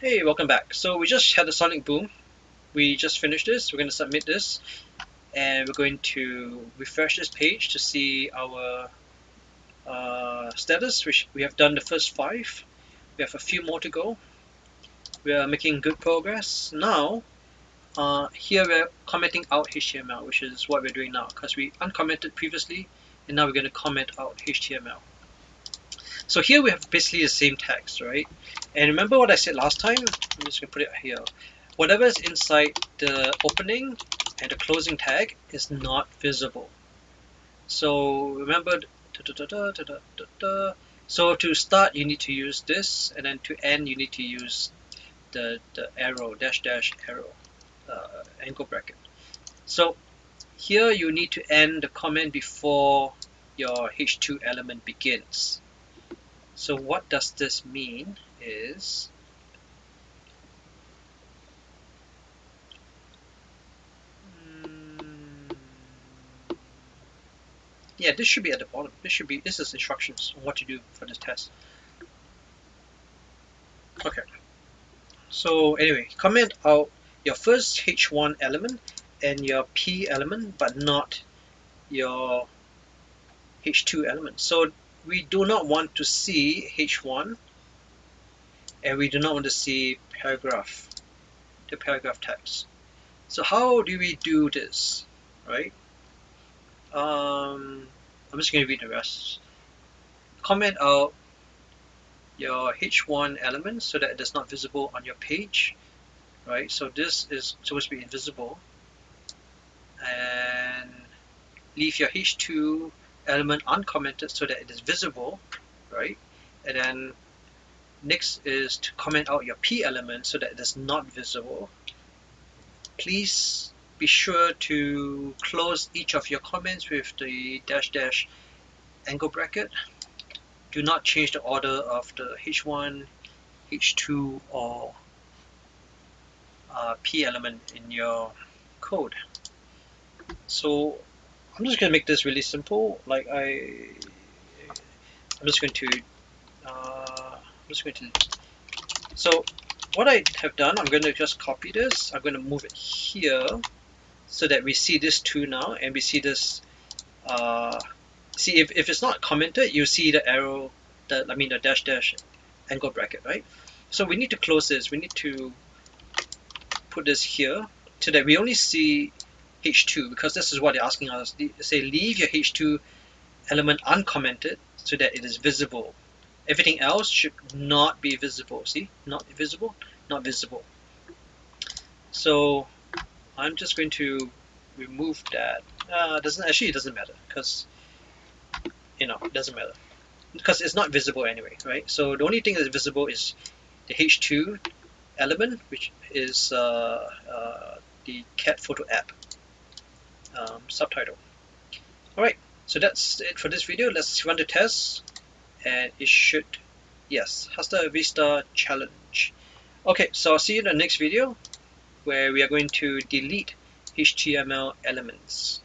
Hey, welcome back. So we just had a sonic boom. We just finished this. We're going to submit this, and we're going to refresh this page to see our status, which we have done the first 5. We have a few more to go. We are making good progress. Now, here we're commenting out HTML, which is what we're doing now, because we uncommented previously, and now we're going to comment out HTML. So here we have basically the same text, right? And remember what I said last time? I'm just going to put it here. Whatever is inside the opening and the closing tag is not visible. So remember, so to start you need to use this, and then to end you need to use the arrow, dash arrow, angle bracket. So here you need to end the comment before your H2 element begins. So what does this mean is, yeah, this should be at the bottom. This is instructions on what to do for this test. Okay. So anyway, comment out your first H1 element and your P element, but not your H2 element. So we do not want to see H1, and we do not want to see the paragraph text. So how do we do this, right? I'm just going to read the rest. Comment out your H1 element so that it is not visible on your page, right? So this is supposed to be invisible, and leave your H2 element uncommented so that it is visible, right? And then next is to comment out your P element so that it is not visible. Please be sure to close each of your comments with the dash angle bracket. Do not change the order of the H1, H2, or P element in your code. So I'm just going to make this really simple. I'm just going to so what I have done, I'm going to just copy this. I'm going to move it here so that we see this 2 now, and we see this. See, if it's not commented, you see the arrow, the dash angle bracket, right? So we need to close this. We need to put this here so that we only see H2, because this is what they're asking us. They say leave your H2 element uncommented so that it is visible. Everything else should not be visible. See, not visible, not visible. So I'm just going to remove that. It doesn't matter, because it doesn't matter because it's not visible anyway, right? So the only thing that's visible is the H2 element, which is the cat photo app subtitle. All right, so that's it for this video. Let's run the test, and it should, yes, Hasta Vista challenge. Okay, so I'll see you in the next video where we are going to delete HTML elements.